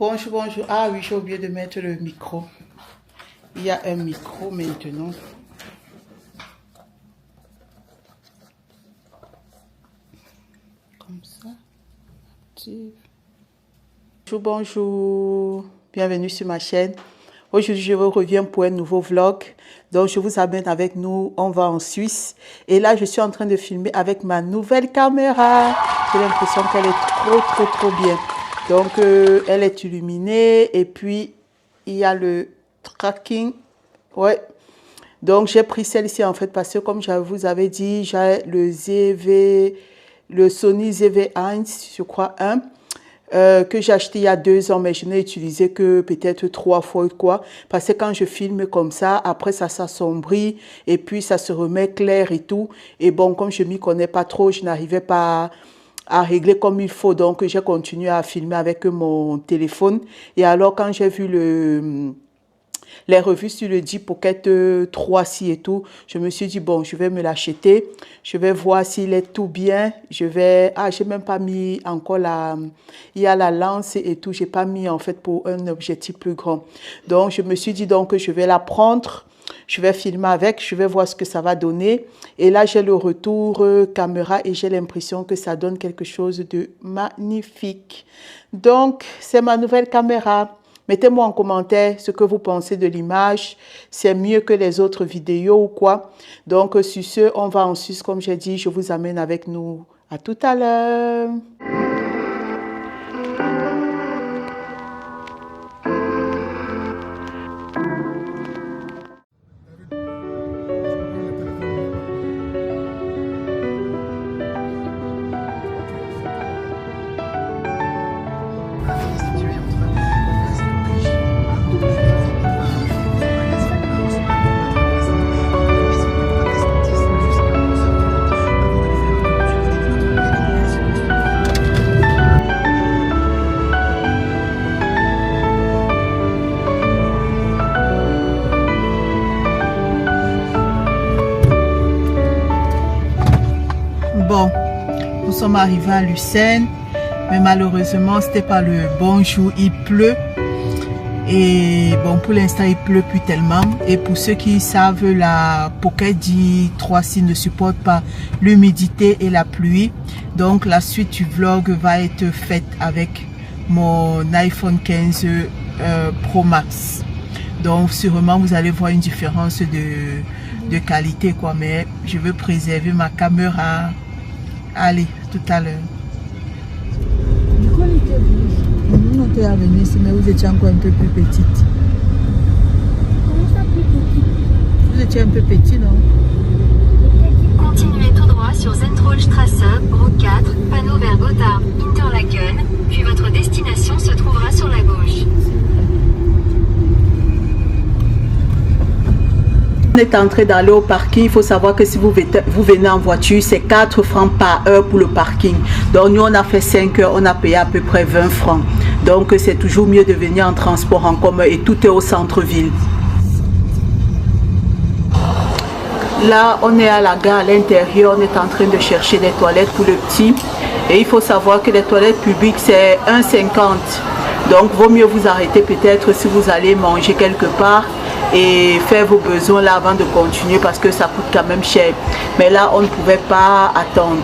Bonjour, bonjour. Ah oui, j'ai oublié de mettre le micro. Il y a un micro maintenant. Comme ça. Bonjour, bonjour. Bienvenue sur ma chaîne. Aujourd'hui, je vous reviens pour un nouveau vlog. Donc, je vous amène avec nous. On va en Suisse. Et là, je suis en train de filmer avec ma nouvelle caméra. J'ai l'impression qu'elle est trop bien. Donc, elle est illuminée. Et puis, il y a le tracking. Ouais. Donc, j'ai pris celle-ci en fait parce que, comme je vous avais dit, j'ai le Sony ZV-1, je crois, 1. Que j'ai acheté il y a 2 ans, mais je n'ai utilisé que peut-être 3 fois ou quoi. Parce que quand je filme comme ça, après ça s'assombrit et puis ça se remet clair et tout. Et bon, comme je ne m'y connais pas trop, je n'arrivais pas à régler comme il faut. Donc, j'ai continué à filmer avec mon téléphone. Et alors, quand j'ai vu les revues sur le J Pocket 3C et tout, je me suis dit, bon, je vais me l'acheter. Je vais voir s'il est tout bien. Je vais... Ah, j'ai même pas mis encore la... Il y a la lance et tout. J'ai pas mis, en fait, pour un objectif plus grand. Donc, je me suis dit, donc, que je vais la prendre. Je vais filmer avec. Je vais voir ce que ça va donner. Et là, j'ai le retour caméra et j'ai l'impression que ça donne quelque chose de magnifique. Donc, c'est ma nouvelle caméra. Mettez-moi en commentaire ce que vous pensez de l'image. C'est mieux que les autres vidéos ou quoi? Donc, sur ce, on va en Suisse, comme j'ai dit. Je vous amène avec nous. À tout à l'heure. Bon, nous sommes arrivés à Lucerne, mais malheureusement, c'était pas le bon jour, il pleut. Et bon, pour l'instant, il pleut plus tellement. Et pour ceux qui savent, la Pocket D3C ne supporte pas l'humidité et la pluie. Donc, la suite du vlog va être faite avec mon iPhone 15 Pro Max. Donc, sûrement, vous allez voir une différence de qualité, quoi. Mais je veux préserver ma caméra. Allez, tout à l'heure. On était à venir ici, mais vous étiez encore un peu plus petite. Comment ça, plus petit? Vous étiez un peu petit, non? Continuez tout droit sur Zentralstrasse, route 4, panneau vers Gotha, Interlaken, puis votre destination se trouvera sur la gauche. On est en train d'aller au parking. Il faut savoir que si vous venez en voiture, c'est 4 francs par heure pour le parking. Donc nous, on a fait 5 heures, on a payé à peu près 20 francs. Donc c'est toujours mieux de venir en transport en commun et tout est au centre-ville. Là, on est à la gare à l'intérieur, on est en train de chercher des toilettes pour le petit. Et il faut savoir que les toilettes publiques, c'est 1,50 €. Donc vaut mieux vous arrêter peut-être si vous allez manger quelque part et faire vos besoins là avant de continuer parce que ça coûte quand même cher. Mais là, on ne pouvait pas attendre.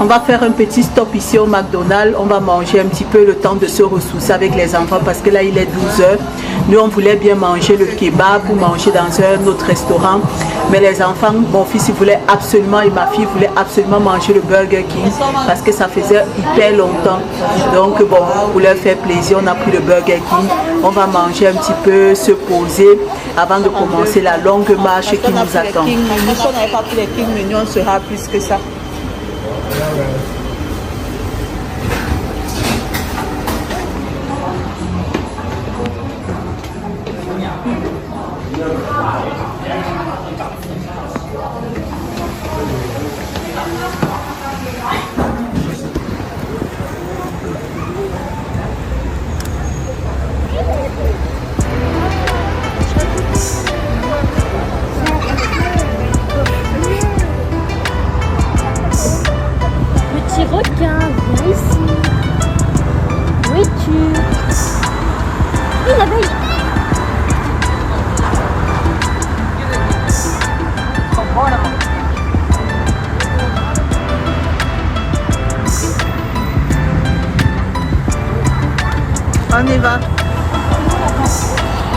On va faire un petit stop ici au McDonald's. On va manger un petit peu le temps de se ressourcer avec les enfants parce que là il est 12 h. Nous on voulait bien manger le kebab ou manger dans un autre restaurant. Mais les enfants, mon fils il voulait absolument et ma fille voulait absolument manger le Burger King parce que ça faisait hyper longtemps. Donc bon, pour leur faire plaisir, on a pris le Burger King. On va manger un petit peu, se poser avant de commencer la longue marche qui nous attend. Si on n'avait pas pris les King Menus, on sera plus que ça. Une abeille. On y va.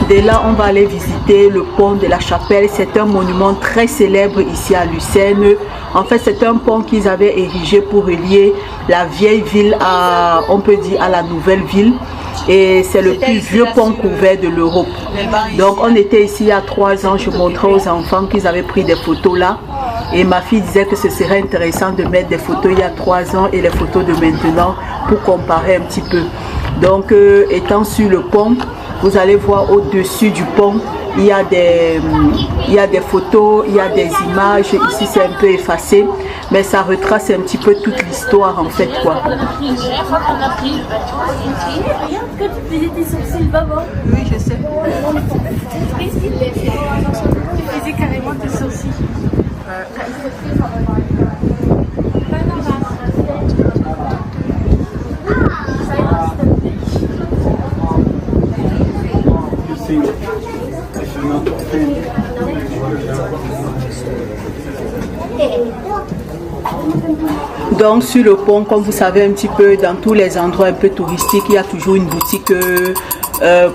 Dès là, on va aller visiter le pont de la Chapelle. C'est un monument très célèbre ici à Lucerne. En fait, c'est un pont qu'ils avaient érigé pour relier la vieille ville à, on peut dire, à la nouvelle ville. Et c'est le plus vieux pont couvert de l'Europe. Donc, on était ici il y a 3 ans. Je montrais aux enfants qu'ils avaient pris des photos là. Et ma fille disait que ce serait intéressant de mettre des photos il y a 3 ans et les photos de maintenant pour comparer un petit peu. Donc, étant sur le pont, vous allez voir au-dessus du pont, il y a des photos, il y a des images. Ici, c'est un peu effacé, mais ça retrace un petit peu toute l'histoire en fait, quoi. Regarde, quand tu faisais tes sourcils, maman. Oui, je sais. Tu faisais carrément tes sourcils. Donc sur le pont, comme vous savez un petit peu, dans tous les endroits un peu touristiques, il y a toujours une boutique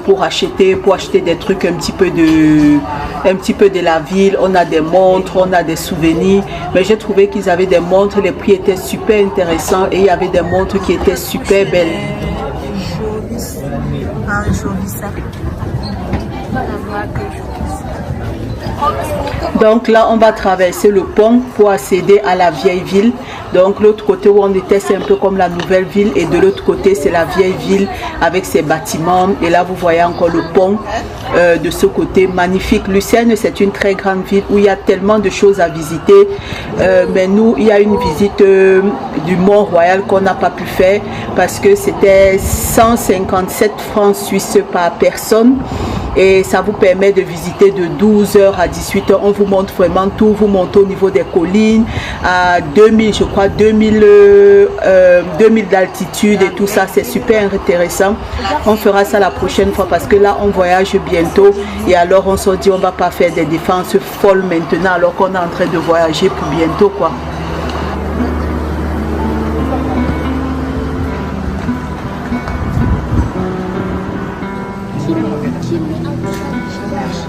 pour acheter des trucs un petit peu de la ville. On a des montres, on a des souvenirs, mais j'ai trouvé qu'ils avaient des montres, les prix étaient super intéressants et il y avait des montres qui étaient super belles. Donc là, on va traverser le pont pour accéder à la vieille ville. Donc l'autre côté où on était, c'est un peu comme la nouvelle ville. Et de l'autre côté, c'est la vieille ville avec ses bâtiments. Et là, vous voyez encore le pont de ce côté. Magnifique. Lucerne, c'est une très grande ville où il y a tellement de choses à visiter. Mais nous, il y a une visite du Mont-Royal qu'on n'a pas pu faire parce que c'était 157 francs suisses par personne. Et ça vous permet de visiter de 12h à 18h. On vous montre vraiment tout. Vous montez au niveau des collines à 2000, je crois, 2000 d'altitude et tout ça. C'est super intéressant. On fera ça la prochaine fois parce que là, on voyage bientôt. Et alors, on se dit, on ne va pas faire des défenses folles maintenant alors qu'on est en train de voyager pour bientôt, quoi.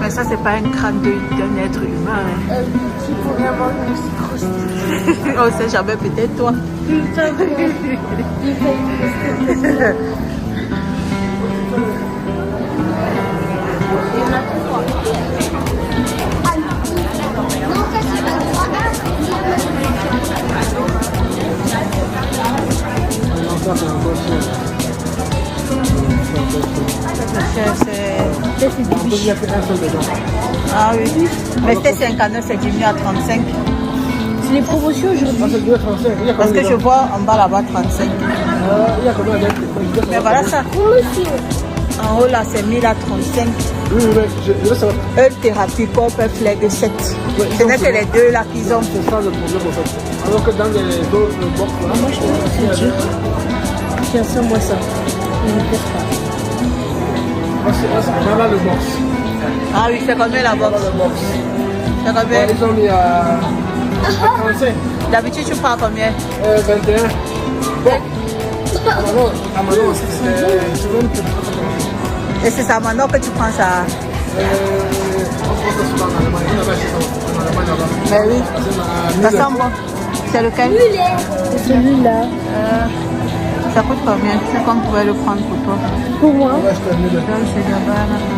Mais ça, c'est pas un crâne d'un être humain. Hein. Qui pourrait avoir une grosse. On sait jamais, peut-être toi. Ah oui, mais c'était 59, c'est diminué à 35. C'est les promotions aujourd'hui. Parce que je vois en bas là-bas 35. Mais voilà ça. En haut là, c'est 1000 à 35. Oui, je veux savoir. Thérapie, corps, flag 7. Ce n'est que les deux là qu'ils ont. C'est ça le problème en fait. Alors que dans les autres box là. Moi je trouve que c'est dur. Tiens, ça, moi ça. Il ne pèse pas. C'est vraiment le box. Ah oui, c'est combien la box? C'est combien? Ils ont mis à 35. D'habitude, tu prends combien? 21. Bon. À Manon, c'est même plus. Et c'est ça maintenant que tu prends ça? Mais oui. Ça sent bon. C'est lequel? C'est celui-là. Ça coûte combien? C'est qu'on pouvait le prendre pour toi. Pour moi. Non,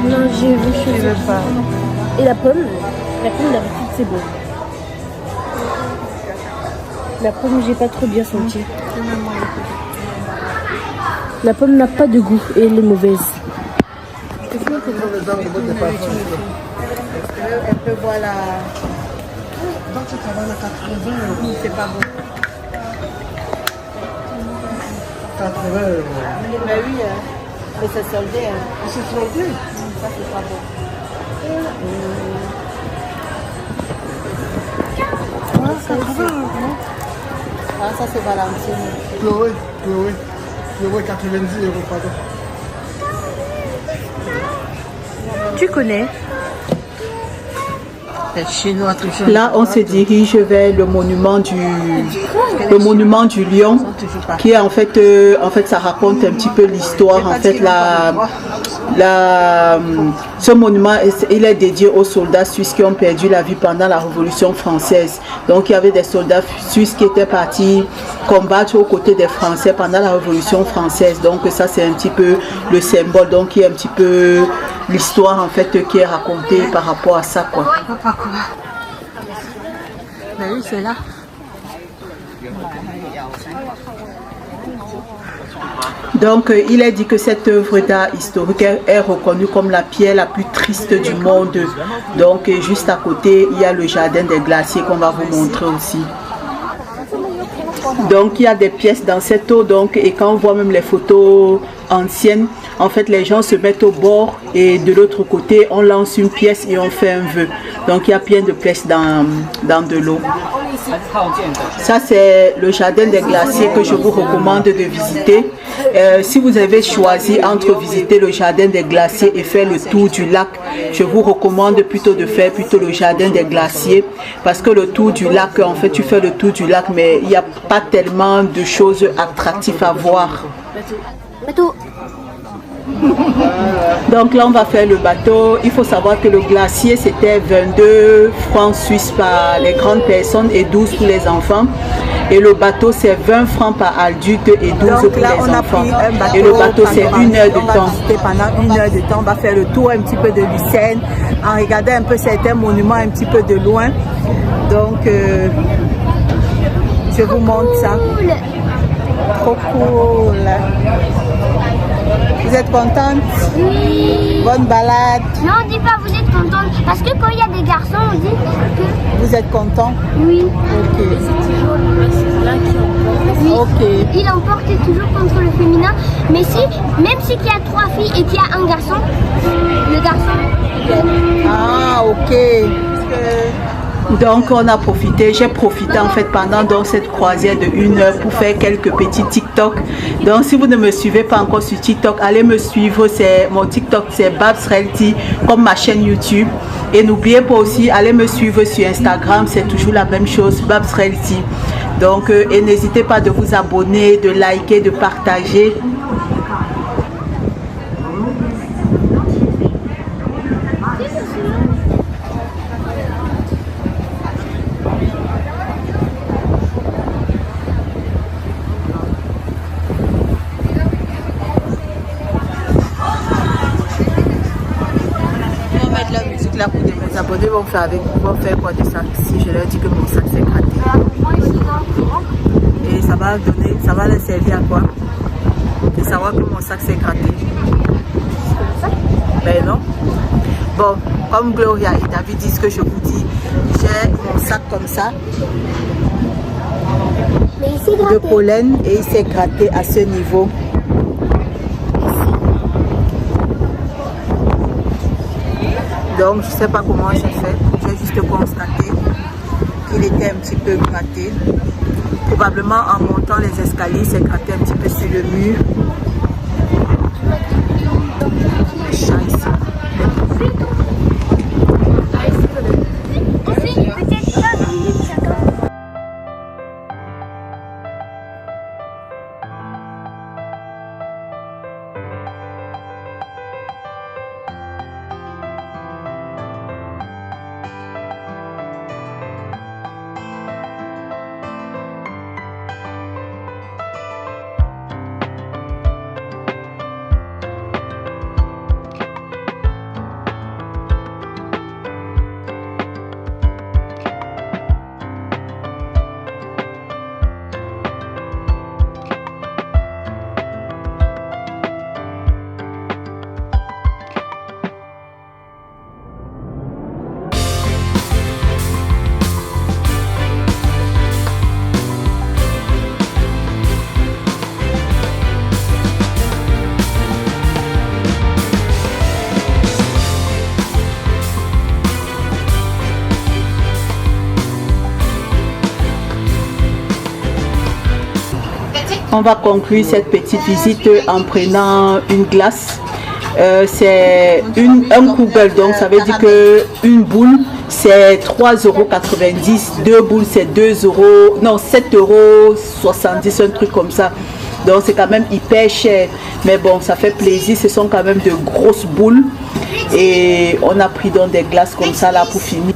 Non, j'ai vu. je veux pas. Et la pomme? La pomme d'habitude c'est bon. La pomme j'ai pas trop bien senti. La pomme n'a pas de goût et elle est mauvaise. Elle peut voir la... C'est pas bon. 80 €. Mais oui, mais c'est soldé. C'est soldé. Ça, c'est pas bon. Ah, ça, c'est Valentine. Chloé, 90 €, pardon. tu connais? Chinois toujours. Là, on se dirige vers le monument du lion, qui est en fait, ça raconte un petit peu l'histoire. En fait, ce monument, il est dédié aux soldats suisses qui ont perdu la vie pendant la Révolution française. Donc, il y avait des soldats suisses qui étaient partis combattre aux côtés des Français pendant la Révolution française. Donc, ça, c'est un petit peu le symbole. Donc, il y a un petit peu l'histoire en fait qui est racontée par rapport à ça, quoi. Ben oui, c'est là. Donc, il est dit que cette œuvre d'art historique est reconnue comme la pierre la plus triste du monde. Donc, juste à côté, il y a le jardin des glaciers qu'on va vous montrer aussi. Donc, il y a des pièces dans cette eau. Donc, et quand on voit même les photos anciennes, en fait, les gens se mettent au bord et de l'autre côté, on lance une pièce et on fait un vœu. Donc, il y a plein de pièces dans de l'eau. Ça, c'est le jardin des glaciers que je vous recommande de visiter. Si vous avez choisi entre visiter le jardin des glaciers et faire le tour du lac, je vous recommande plutôt de faire le jardin des glaciers, parce que le tour du lac, en fait, tu fais le tour du lac, mais il n'y a pas tellement de choses attractives à voir. Donc là, on va faire le bateau. Il faut savoir que le glacier, c'était 22 francs suisses par les grandes personnes et 12 pour les enfants. Et le bateau, c'est 20 francs par adulte et 12 Donc pour là, les on a enfants. pris un bateau Et le bateau, c'est 1 heure de on va temps. visiter pendant 1 heure de temps. On va faire le tour un petit peu de Lucerne, en regardant un peu certains monuments un petit peu de loin. Donc, je vous montre ça. Trop cool. Vous êtes contente? Oui. Bonne balade. Non, on dit pas vous êtes contente. Parce que quand il y a des garçons, on dit que Vous êtes content? oui. Ok. C'est toujours le masculin qui emporte. Oui. Ok. Il emporte toujours contre le féminin. Mais si, même si il y a 3 filles et qu'il y a un garçon, le garçon. Ah, ok. Donc on a profité, j'ai profité en fait pendant donc cette croisière de 1 heure pour faire quelques petits TikTok. Donc si vous ne me suivez pas encore sur TikTok, allez me suivre, mon TikTok c'est Babs Reality comme ma chaîne YouTube. Et n'oubliez pas aussi, allez me suivre sur Instagram, c'est toujours la même chose, Babs Reality. Donc et n'hésitez pas de vous abonner, de liker, de partager. Là pour mes abonnés vont faire quoi de ça si je leur dis que mon sac s'est gratté? Et ça va leur servir à quoi? De savoir que mon sac s'est gratté. Ben non. Bon, comme Gloria et David disent que je vous dis, j'ai mon sac comme ça de pollen et il s'est gratté à ce niveau. Donc je ne sais pas comment j'ai fait, j'ai juste constaté qu'il était un petit peu gratté. Probablement en montant les escaliers, il s'est gratté un petit peu sur le mur. Scheiße. On va conclure cette petite visite en prenant une glace. c'est un Kugel, donc ça veut dire que une boule c'est 3,90 €, deux boules c'est 2 €, non 7,70 €, un truc comme ça. Donc c'est quand même hyper cher, mais bon, ça fait plaisir. Ce sont quand même de grosses boules et on a pris donc des glaces comme ça là pour finir.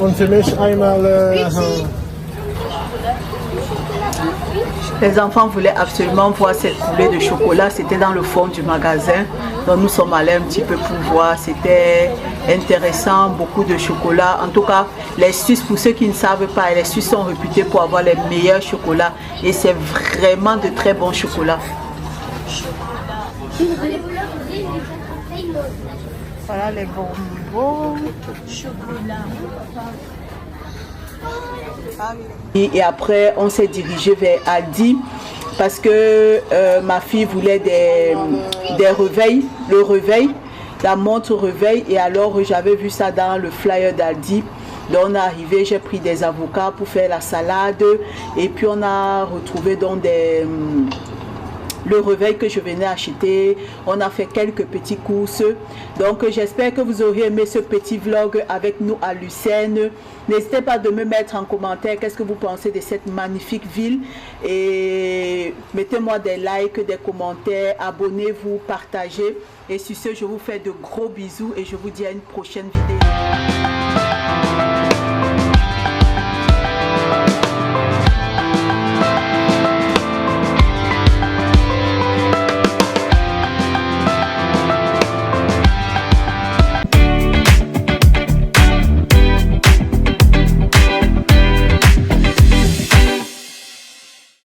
Und für mich einmal Les enfants voulaient absolument voir cette coulée de chocolat. C'était dans le fond du magasin. Donc nous sommes allés un petit peu pour voir. C'était intéressant, beaucoup de chocolat. En tout cas, les Suisses, pour ceux qui ne savent pas, les Suisses sont réputés pour avoir les meilleurs chocolats. Et c'est vraiment de très bons chocolats. Voilà les bonbons. Et après, on s'est dirigé vers Aldi parce que ma fille voulait des réveils, le réveil, la montre réveil. Et alors, j'avais vu ça dans le flyer d'Aldi. Donc, on est arrivé, j'ai pris des avocats pour faire la salade. Et puis, on a retrouvé donc le réveil que je venais acheter. On a fait quelques petites courses. Donc j'espère que vous aurez aimé ce petit vlog avec nous à Lucerne. N'hésitez pas de me mettre en commentaire qu'est-ce que vous pensez de cette magnifique ville. Et mettez-moi des likes, des commentaires, abonnez-vous, partagez. Et sur ce, je vous fais de gros bisous et je vous dis à une prochaine vidéo.